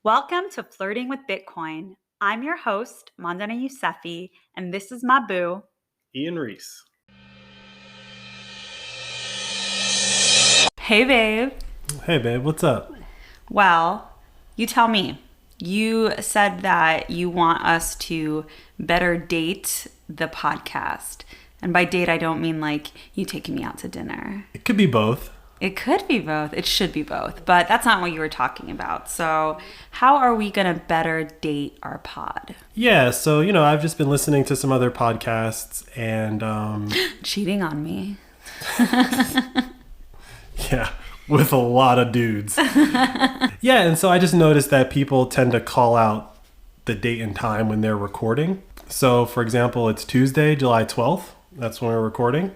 Welcome to Flirting with Bitcoin. I'm your host, Mandana Yousefi, and this is my boo, Ian Reese. Hey, babe. Hey, babe, what's up? Well, you tell me. You said that you want us to better date the podcast. And by date, I don't mean like you taking me out to dinner. It could be both. It could be both. It should be both. But that's not what you were talking about. So how are we going to better date our pod? Yeah, so, I've just been listening to some other podcasts and... Cheating on me. Yeah, with a lot of dudes. Yeah, and so I just noticed that people tend to call out the date and time when they're recording. So, for example, it's Tuesday, July 12th. That's when we're recording.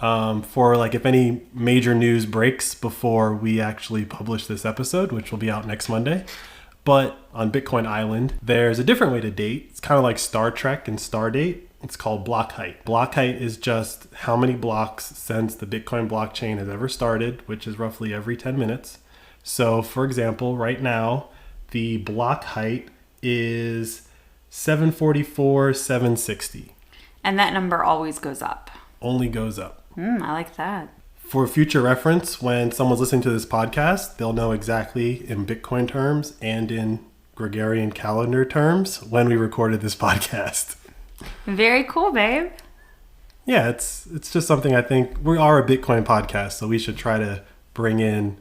For like if any major news breaks before we actually publish this episode, which will be out next Monday. But on Bitcoin Island, there's a different way to date. It's kind of like Star Trek and Stardate. It's called block height. Block height is just how many blocks since the Bitcoin blockchain has ever started, which is roughly every 10 minutes. So for example, right now, the block height is 744, 760. And that number always goes up. Only goes up. I like that. For future reference, when someone's listening to this podcast, they'll know exactly in Bitcoin terms and in Gregorian calendar terms when we recorded this podcast. Very cool, babe. Yeah, it's just something I think we are a Bitcoin podcast, so we should try to bring in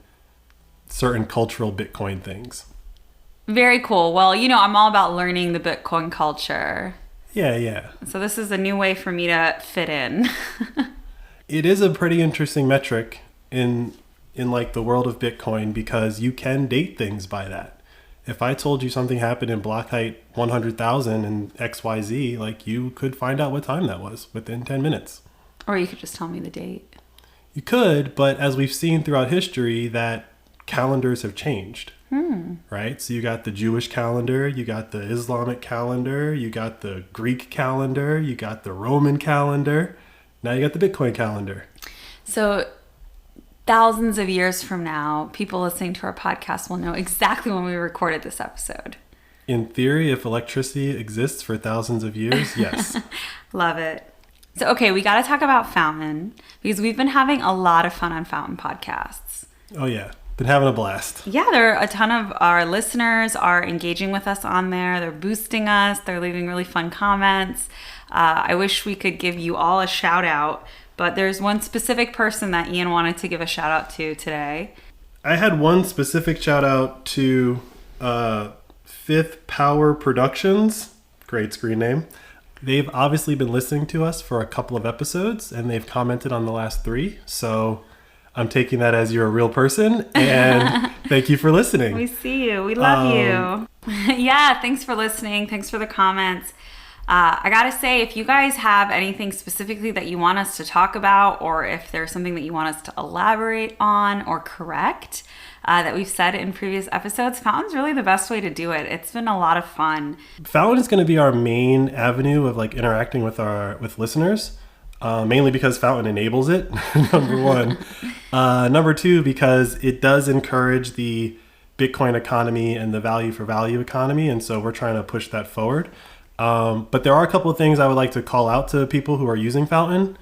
certain cultural Bitcoin things. Very cool. Well, I'm all about learning the Bitcoin culture. Yeah. So this is a new way for me to fit in. It is a pretty interesting metric in like the world of Bitcoin because you can date things by that. If I told you something happened in block height 100,000 and XYZ, like you could find out what time that was within 10 minutes. Or you could just tell me the date. You could, but as we've seen throughout history, that calendars have changed. Right? So you got the Jewish calendar, you got the Islamic calendar, you got the Greek calendar, you got the Roman calendar. Now you got the Bitcoin calendar. So thousands of years from now, people listening to our podcast will know exactly when we recorded this episode. In theory, if electricity exists for thousands of years, yes. Love it. So, okay, we got to talk about Fountain because we've been having a lot of fun on Fountain podcasts. Oh, yeah. Been having a blast. Yeah, there are a ton of our listeners are engaging with us on there. They're boosting us. They're leaving really fun comments. I wish we could give you all a shout out, but there's one specific person that Ian wanted to give a shout out to today. I had one specific shout out to Fifth Power Productions. Great screen name. They've obviously been listening to us for a couple of episodes and they've commented on the last 3. So I'm taking that as you're a real person and thank you for listening. We see you. We love you. Yeah, thanks for listening. Thanks for the comments. I gotta say, if you guys have anything specifically that you want us to talk about, or if there's something that you want us to elaborate on or correct that we've said in previous episodes, Fountain's really the best way to do it. It's been a lot of fun. Fountain is going to be our main avenue of like interacting with listeners, mainly because Fountain enables it. Number one. Number 2, because it does encourage the Bitcoin economy and the value for value economy, and so we're trying to push that forward. But there are a couple of things I would like to call out to people who are using Fountain.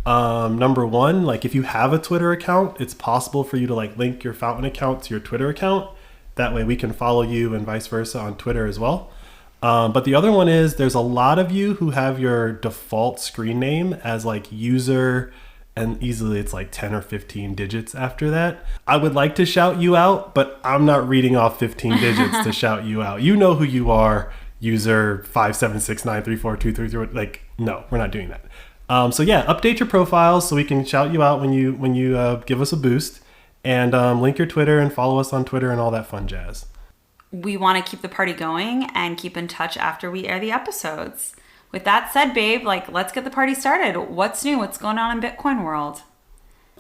Number 1, like if you have a Twitter account, it's possible for you to like link your Fountain account to your Twitter account. That way we can follow you and vice versa on Twitter as well. But the other one is there's a lot of you who have your default screen name as like user, and easily it's like 10 or 15 digits after that. I would like to shout you out, but I'm not reading off 15 digits to shout you out. You know who you are. User 576934233. Like, no, we're not doing that. So yeah, update your profiles so we can shout you out when you give us a boost, and link your Twitter and follow us on Twitter and all that fun jazz. We want to keep the party going and keep in touch after we air the episodes. With that said, babe, let's get the party started. What's new? What's going on in Bitcoin world?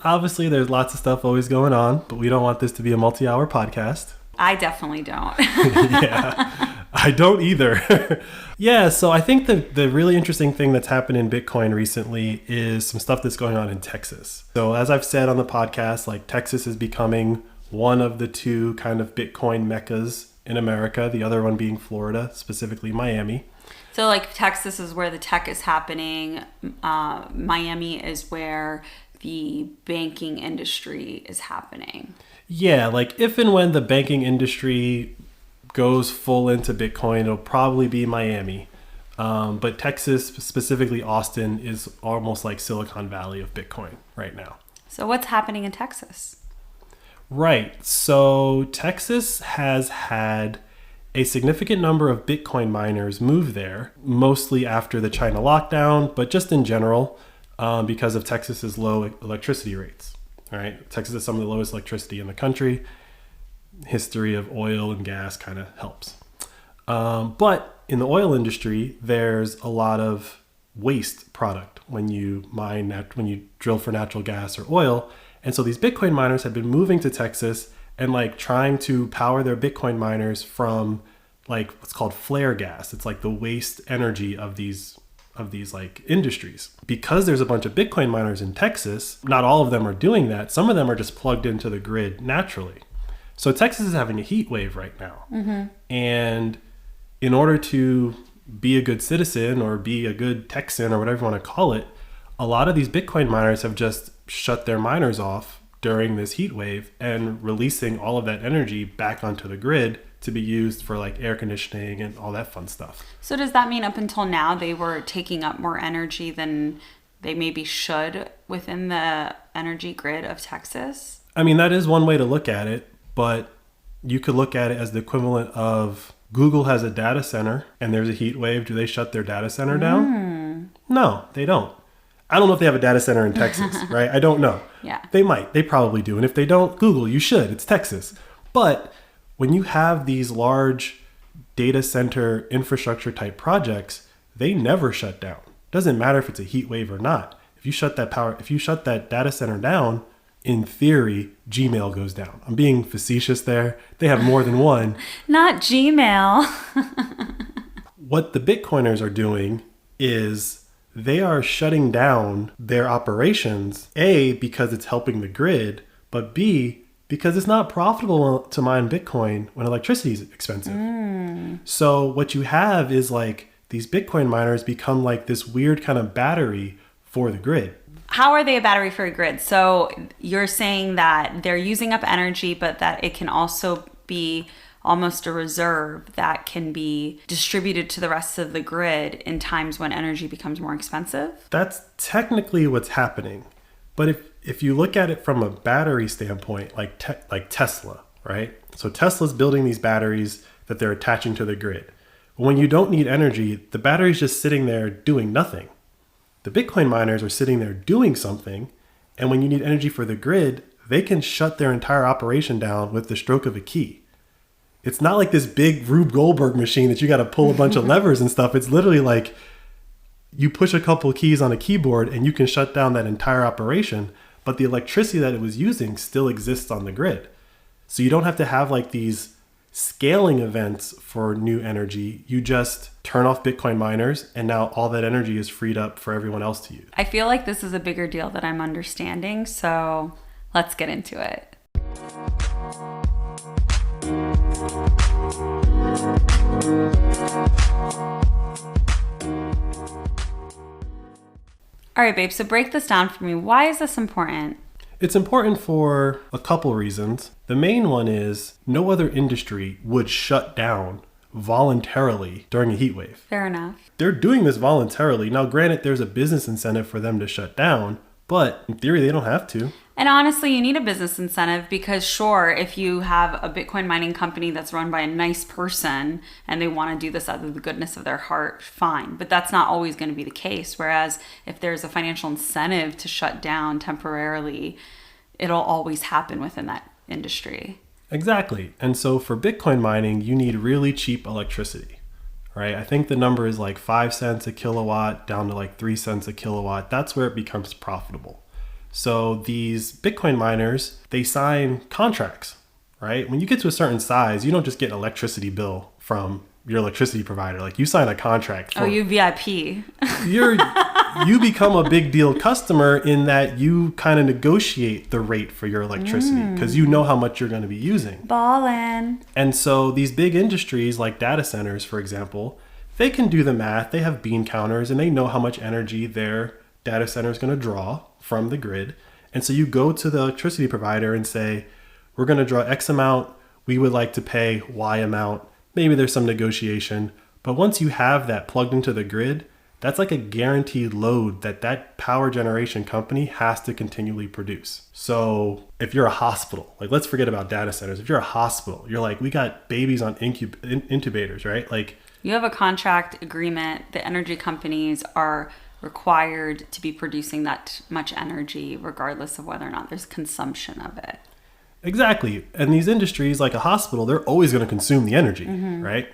Obviously, there's lots of stuff always going on, but we don't want this to be a multi-hour podcast. I definitely don't. Yeah. I don't either. Yeah, so I think the really interesting thing that's happened in Bitcoin recently is some stuff that's going on in Texas. So as I've said on the podcast, like Texas is becoming one of the 2 kind of Bitcoin meccas in America, the other one being Florida, specifically Miami. So like Texas is where the tech is happening. Miami is where the banking industry is happening. Yeah, like if and when the banking industry goes full into Bitcoin, it'll probably be Miami. But Texas, specifically Austin, is almost like Silicon Valley of Bitcoin right now. So what's happening in Texas? Right. So Texas has had a significant number of Bitcoin miners move there, mostly after the China lockdown, but just in general, because of Texas's low electricity rates. All right. Texas has some of the lowest electricity in the country. History of oil and gas kind of helps. But in the oil industry, there's a lot of waste product when you when you drill for natural gas or oil. And so these Bitcoin miners have been moving to Texas and like trying to power their Bitcoin miners from like what's called flare gas. It's like the waste energy of these like industries. Because there's a bunch of Bitcoin miners in Texas, not all of them are doing that. Some of them are just plugged into the grid naturally. So Texas is having a heat wave right now. Mm-hmm. And in order to be a good citizen or be a good Texan or whatever you want to call it, a lot of these Bitcoin miners have just shut their miners off during this heat wave and releasing all of that energy back onto the grid to be used for like air conditioning and all that fun stuff. So does that mean up until now they were taking up more energy than they maybe should within the energy grid of Texas? I mean, that is one way to look at it, but you could look at it as the equivalent of Google has a data center and there's a heat wave. Do they shut their data center down? No, they don't. I don't know if they have a data center in Texas, right? I don't know. Yeah. They might. They probably do. And if they don't, Google, you should. It's Texas. But when you have these large data center infrastructure type projects, they never shut down. Doesn't matter if it's a heat wave or not. If you shut that data center down, in theory, Gmail goes down. I'm being facetious there. They have more than one. Not Gmail. What the Bitcoiners are doing is they are shutting down their operations, A, because it's helping the grid, but B, because it's not profitable to mine Bitcoin when electricity is expensive. So what you have is like these Bitcoin miners become like this weird kind of battery for the grid. How are they a battery for a grid? So you're saying that they're using up energy, but that it can also be almost a reserve that can be distributed to the rest of the grid in times when energy becomes more expensive? That's technically what's happening. But if you look at it from a battery standpoint, like Tesla, right? So Tesla's building these batteries that they're attaching to the grid. But when you don't need energy, the battery's just sitting there doing nothing. The Bitcoin miners are sitting there doing something, and when you need energy for the grid, they can shut their entire operation down with the stroke of a key. It's not like this big Rube Goldberg machine that you got to pull a bunch of levers and stuff. It's literally like you push a couple of keys on a keyboard and you can shut down that entire operation, but the electricity that it was using still exists on the grid. So you don't have to have like these scaling events for new energy. You just turn off Bitcoin miners and now all that energy is freed up for everyone else to use. I feel like this is a bigger deal that I'm understanding, so let's get into it. All right, babe, so break this down for me. Why is this important? It's important for a couple reasons. The main one is no other industry would shut down voluntarily during a heat wave. Fair enough. They're doing this voluntarily. Now, granted, there's a business incentive for them to shut down, but in theory, they don't have to. And honestly, you need a business incentive because sure, if you have a Bitcoin mining company that's run by a nice person and they want to do this out of the goodness of their heart, fine. But that's not always going to be the case. Whereas if there's a financial incentive to shut down temporarily, it'll always happen within that industry. Exactly. And so for Bitcoin mining, you need really cheap electricity, right? I think the number is like 5 cents a kilowatt down to like 3 cents a kilowatt. That's where it becomes profitable. So these Bitcoin miners, they sign contracts, right? When you get to a certain size, you don't just get an electricity bill from your electricity provider. Like you sign a contract. You VIP. you become a big deal customer in that you kind of negotiate the rate for your electricity because you know how much you're going to be using. Ballin'. And so these big industries like data centers, for example, they can do the math. They have bean counters and they know how much energy their data center is going to draw from the grid. And so you go to the electricity provider and say, we're going to draw X amount. We would like to pay Y amount. Maybe there's some negotiation. But once you have that plugged into the grid, that's like a guaranteed load that power generation company has to continually produce. So if you're a hospital, like let's forget about data centers. If you're a hospital, you're like, we got babies on incubators, right? Like you have a contract agreement. The energy companies are required to be producing that much energy regardless of whether or not there's consumption of it. Exactly. And these industries like a hospital, they're always going to consume the energy, right?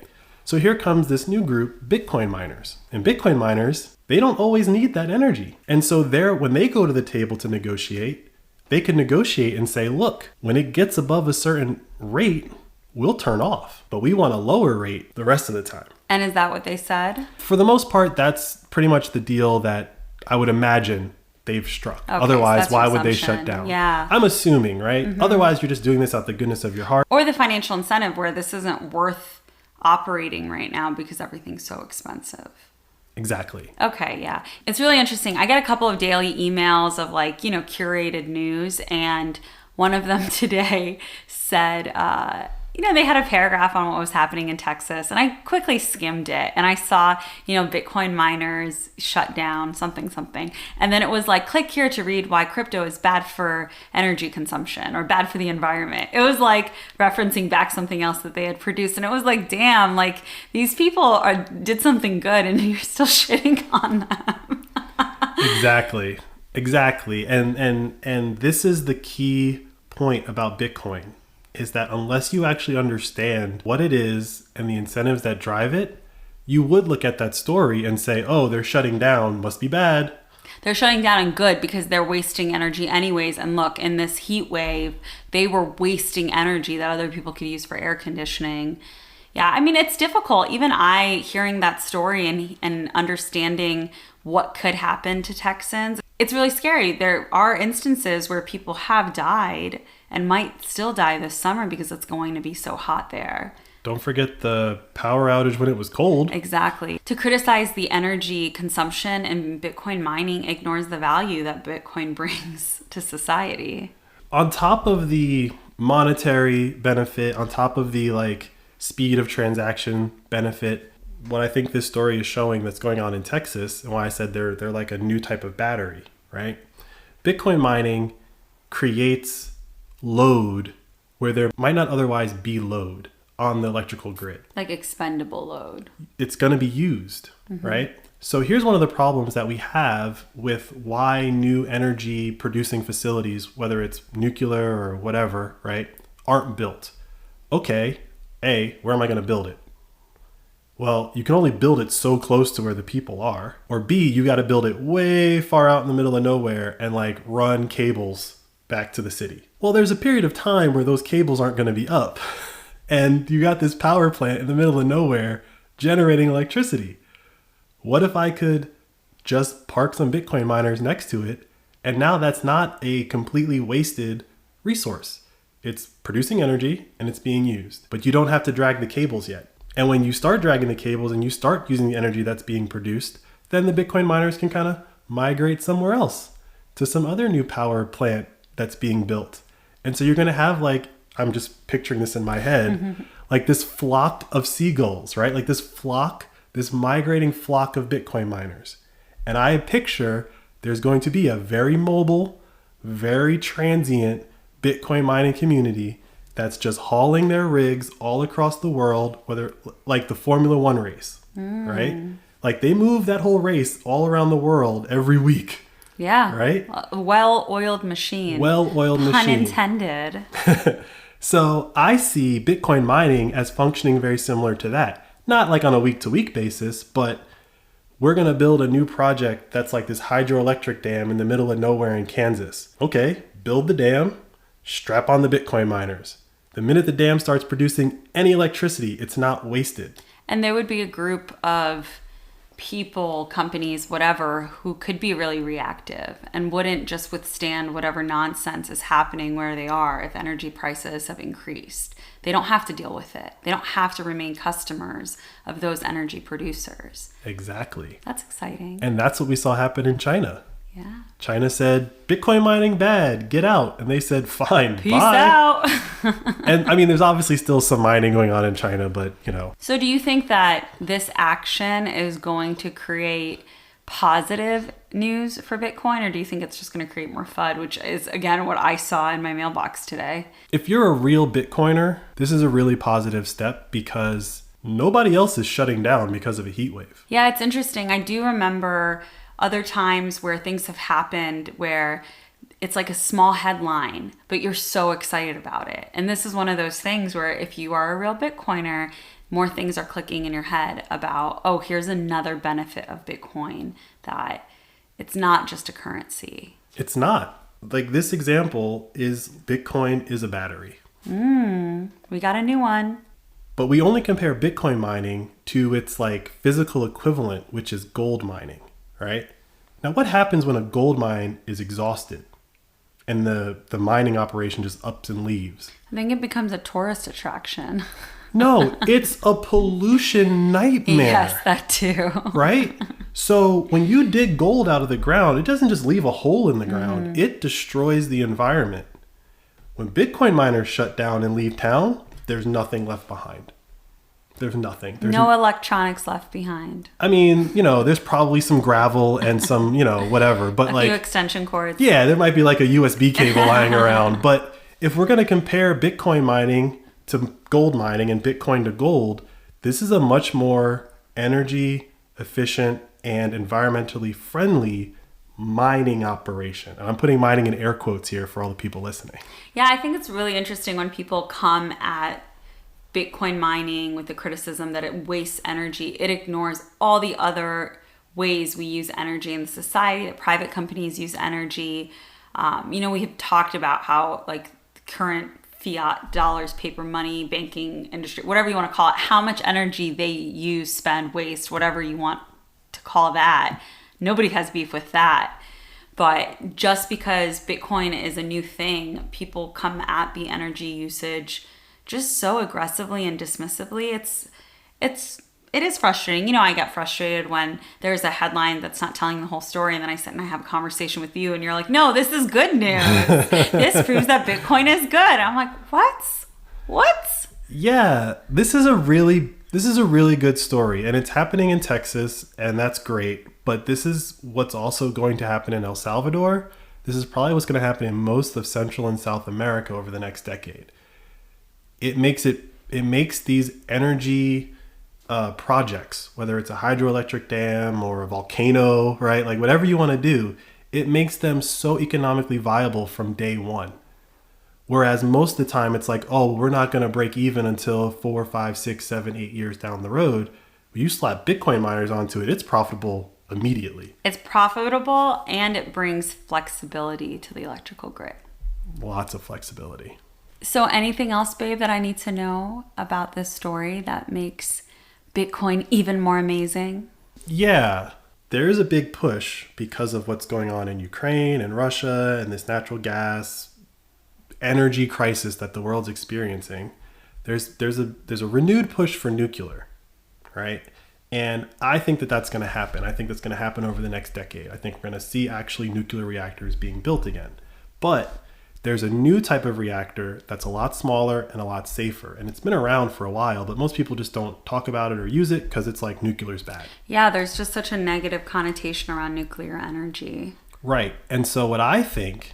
So here comes this new group, Bitcoin miners. And Bitcoin miners, they don't always need that energy. And so when they go to the table to negotiate, they can negotiate and say, look, when it gets above a certain rate, we'll turn off, but we want a lower rate the rest of the time. And is that what they said? For the most part, that's pretty much the deal that I would imagine they've struck. Okay, Otherwise, so why would they assumption. shut down? Yeah. I'm assuming, right? Otherwise, you're just doing this out the goodness of your heart. Or the financial incentive where this isn't worth operating right now because everything's so expensive. Exactly. Okay, yeah. It's really interesting. I get a couple of daily emails of curated news, and one of them today said, they had a paragraph on what was happening in Texas, and I quickly skimmed it, and I saw, Bitcoin miners shut down something. And then it was like, click here to read why crypto is bad for energy consumption or bad for the environment. It was like referencing back something else that they had produced. And it was like, damn, like these people did something good and you're still shitting on them. Exactly. And this is the key point about Bitcoin. Is that unless you actually understand what it is and the incentives that drive it, you would look at that story and say, oh, they're shutting down, must be bad. They're shutting down and good because they're wasting energy anyways. And look, in this heat wave, they were wasting energy that other people could use for air conditioning. Yeah, I mean, it's difficult. Even I, hearing that story and understanding what could happen to Texans, it's really scary. There are instances where people have died and might still die this summer because it's going to be so hot there. Don't forget the power outage when it was cold. Exactly. To criticize the energy consumption in Bitcoin mining ignores the value that Bitcoin brings to society. On top of the monetary benefit, on top of the speed of transaction benefit, what I think this story is showing that's going on in Texas, and why I said they're like a new type of battery, right? Bitcoin mining creates load where there might not otherwise be load on the electrical grid. Like expendable load. It's going to be used, right? So here's one of the problems that we have with why new energy producing facilities, whether it's nuclear or whatever, right, aren't built. Okay, A, where am I going to build it? Well, you can only build it so close to where the people are. Or B, you got to build it way far out in the middle of nowhere and run cables back to the city. Well, there's a period of time where those cables aren't going to be up. And you got this power plant in the middle of nowhere generating electricity. What if I could just park some Bitcoin miners next to it? And now that's not a completely wasted resource. It's producing energy and it's being used. But you don't have to drag the cables yet. And when you start dragging the cables and you start using the energy that's being produced, then the Bitcoin miners can kind of migrate somewhere else to some other new power plant that's being built. And so you're going to have I'm just picturing this in my head, this flock of seagulls, right? This migrating flock of Bitcoin miners. And I picture there's going to be a very mobile, very transient Bitcoin mining community that's just hauling their rigs all across the world, whether the Formula One race, right? They move that whole race all around the world every week. Yeah. Right? A well-oiled machine. Well-oiled machine. Pun intended. So I see Bitcoin mining as functioning very similar to that. Not on a week-to-week basis, but we're going to build a new project that's like this hydroelectric dam in the middle of nowhere in Kansas. Okay, build the dam, strap on the Bitcoin miners. The minute the dam starts producing any electricity, it's not wasted. And there would be a group of people, companies, whatever, who could be really reactive and wouldn't just withstand whatever nonsense is happening where they are if energy prices have increased. They don't have to deal with it. They don't have to remain customers of those energy producers. Exactly. That's exciting. And that's what we saw happen in China. Yeah. China said, Bitcoin mining bad, get out. And they said, fine, Peace bye. out. And I mean, there's obviously still some mining going on in China, but you know. So do you think that this action is going to create positive news for Bitcoin, or do you think it's just going to create more FUD, which is, again, what I saw in my mailbox today? If you're a real Bitcoiner, this is a really positive step because nobody else is shutting down because of a heat wave. Yeah, it's interesting. I do remember other times where things have happened where it's like a small headline, but you're so excited about it. And this is one of those things where if you are a real Bitcoiner, more things are clicking in your head about, oh, here's another benefit of Bitcoin, that it's not just a currency. It's not. Like this example is Bitcoin is a battery. We got a new one. But we only compare Bitcoin mining to its like physical equivalent, which is gold mining, right? Now, what happens when a gold mine is exhausted and the mining operation just ups and leaves? I think it becomes a tourist attraction. No, it's a pollution nightmare. Yes, that too. Right? So when you dig gold out of the ground, it doesn't just leave a hole in the ground. It destroys the environment. When Bitcoin miners shut down and leave town, there's nothing left behind. There's nothing. There's no electronics left behind. I mean, you know, there's probably some gravel and some, you know, whatever. But A like, few extension cords. yeah, there might be like a USB cable lying around. But if we're going to compare Bitcoin mining to gold mining and Bitcoin to gold, this is a much more energy efficient and environmentally friendly mining operation. And I'm putting mining in air quotes here for all the people listening. Yeah, I think it's really interesting when people come at Bitcoin mining with the criticism that it wastes energy. It ignores all the other ways we use energy in the society, that private companies use energy. You know, we have talked about how like current fiat dollars, paper money, banking industry, whatever you want to call it, how much energy they use, spend, waste, whatever you want to call that. Nobody has beef with that. But just because Bitcoin is a new thing, people come at the energy usage just so aggressively and dismissively. It is frustrating. You know, I get frustrated when there's a headline that's not telling the whole story, and then I sit and I have a conversation with you and you're like, no, this is good news. This proves that Bitcoin is good. I'm like, what? Yeah, this is a really good story, and it's happening in Texas, and that's great. But this is what's also going to happen in El Salvador. This is probably what's going to happen in most of Central and South America over the next decade. It makes these energy projects, whether it's a hydroelectric dam or a volcano, right? Like whatever you want to do, it makes them so economically viable from day one. Whereas most of the time it's like, oh, we're not going to break even until 4, 5, 6, 7, 8 years down the road. When you slap Bitcoin miners onto it, it's profitable immediately. It's profitable and it brings flexibility to the electrical grid. Lots of flexibility. So anything else, babe, that I need to know about this story that makes Bitcoin even more amazing? Yeah, there is a big push because of what's going on in Ukraine and Russia and this natural gas energy crisis that the world's experiencing. There's a renewed push for nuclear, right? And I think that that's going to happen. I think that's going to happen over the next decade. I think we're going to see actually nuclear reactors being built again. But there's a new type of reactor that's a lot smaller and a lot safer. And it's been around for a while, but most people just don't talk about it or use it because it's like nuclear's bad. Yeah, there's just such a negative connotation around nuclear energy. Right. And so what I think,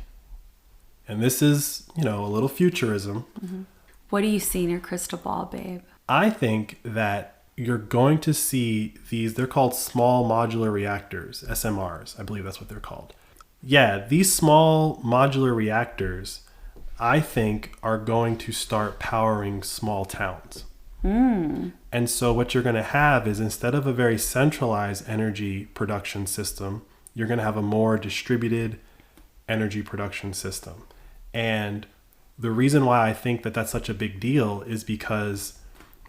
and this is, you know, a little futurism. Mm-hmm. What do you see in your crystal ball, babe? I think that you're going to see these, they're called small modular reactors, SMRs. I believe that's what they're called. Yeah, these small modular reactors, I think, are going to start powering small towns. And so what you're going to have is, instead of a very centralized energy production system, you're going to have a more distributed energy production system. And the reason why I think that that's such a big deal is because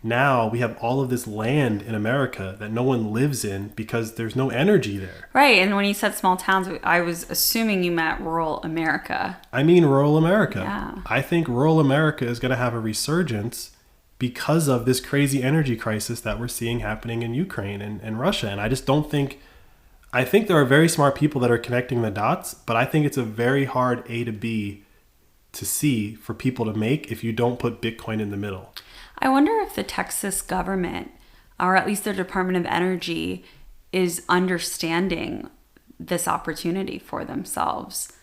now we have all of this land in America that no one lives in because there's no energy there. Right. And when you said small towns, I was assuming you meant rural America. I mean rural America. Yeah. I think rural America is going to have a resurgence because of this crazy energy crisis that we're seeing happening in Ukraine and Russia. And I just don't think, I think there are very smart people that are connecting the dots, but I think it's a very hard A to B to C for people to make if you don't put Bitcoin in the middle. I wonder if the Texas government, or at least their Department of Energy, is understanding this opportunity for themselves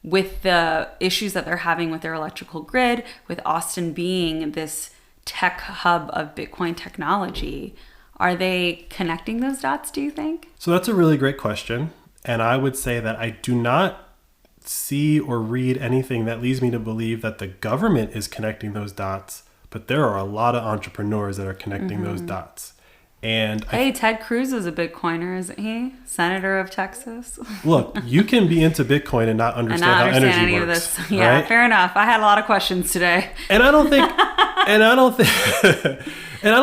with the issues that they're having with their electrical grid, with Austin being this tech hub of Bitcoin technology. Are they connecting those dots, do you think? So that's a really great question. And I would say that I do not see or read anything that leads me to believe that the government is connecting those dots, but there are a lot of entrepreneurs that are connecting those dots. And Ted Cruz is a Bitcoiner, isn't he? Senator of Texas. Look, you can be into Bitcoin and not understand how energy works. Of this. Yeah, right? Fair enough. I had a lot of questions today. And I don't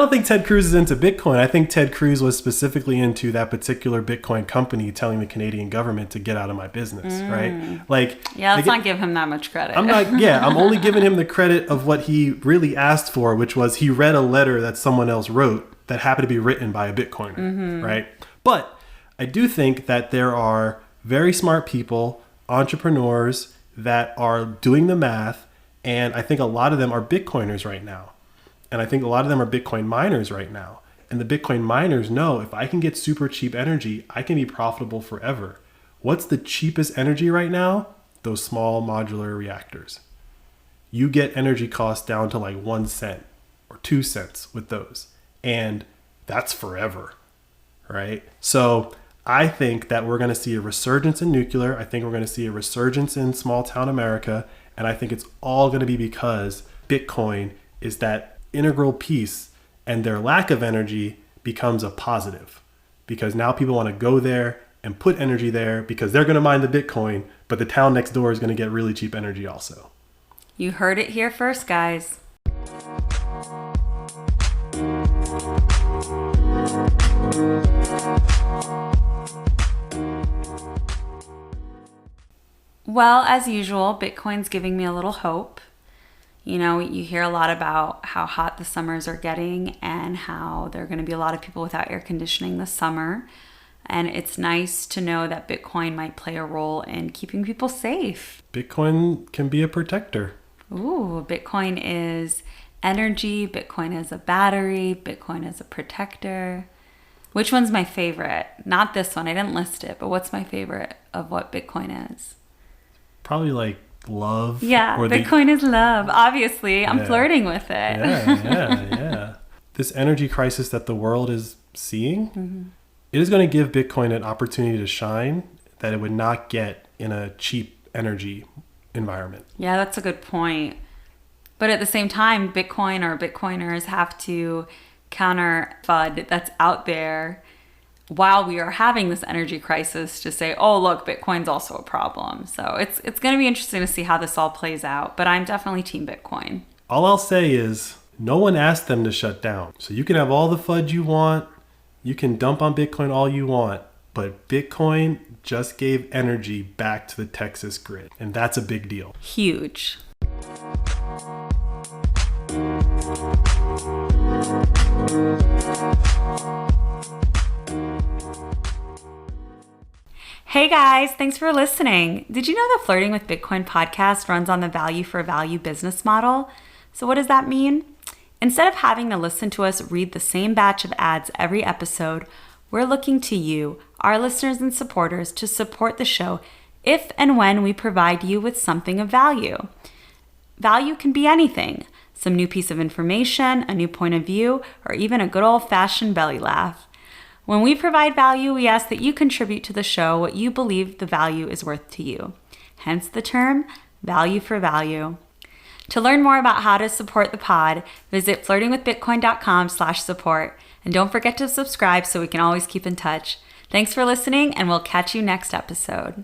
think Ted Cruz is into Bitcoin. I think Ted Cruz was specifically into that particular Bitcoin company telling the Canadian government to get out of my business, right? Let's not give him that much credit. I'm only giving him the credit of what he really asked for, which was he read a letter that someone else wrote that happened to be written by a Bitcoiner, right? But I do think that there are very smart people, entrepreneurs that are doing the math, and I think a lot of them are Bitcoiners right now. And I think a lot of them are Bitcoin miners right now. And the Bitcoin miners know if I can get super cheap energy, I can be profitable forever. What's the cheapest energy right now? Those small modular reactors. You get energy costs down to like 1 cent or 2 cents with those. And that's forever, right? So I think that we're going to see a resurgence in nuclear. I think we're going to see a resurgence in small town America. And I think it's all going to be because Bitcoin is that integral piece, and their lack of energy becomes a positive because now people want to go there and put energy there because they're going to mine the Bitcoin, but the town next door is going to get really cheap energy also. You heard it here first, guys. Well, as usual, Bitcoin's giving me a little hope. You know, you hear a lot about how hot the summers are getting and how there are going to be a lot of people without air conditioning this summer. And it's nice to know that Bitcoin might play a role in keeping people safe. Bitcoin can be a protector. Ooh, Bitcoin is energy. Bitcoin is a battery. Bitcoin is a protector. Which one's my favorite? Not this one. I didn't list it, but what's my favorite of what Bitcoin is? Probably like love. Yeah, Bitcoin is love. Obviously, I'm flirting with it. Yeah. This energy crisis that the world is seeing, it is going to give Bitcoin an opportunity to shine that it would not get in a cheap energy environment. Yeah, that's a good point. But at the same time, Bitcoin or Bitcoiners have to counter FUD that's out there while we are having this energy crisis to say, oh, look, Bitcoin's also a problem. So it's going to be interesting to see how this all plays out. But I'm definitely team Bitcoin. All I'll say is no one asked them to shut down. So you can have all the FUD you want. You can dump on Bitcoin all you want. But Bitcoin just gave energy back to the Texas grid. And that's a big deal. Huge. Hey guys, thanks for listening. Did you know the Flirting with Bitcoin podcast runs on the value for value business model? So what does that mean? Instead of having to listen to us read the same batch of ads every episode, we're looking to you, our listeners and supporters, to support the show if and when we provide you with something of value. Value can be anything. Some new piece of information, a new point of view, or even a good old-fashioned belly laugh. When we provide value, we ask that you contribute to the show what you believe the value is worth to you. Hence the term, value for value. To learn more about how to support the pod, visit flirtingwithbitcoin.com/support. And don't forget to subscribe so we can always keep in touch. Thanks for listening, and we'll catch you next episode.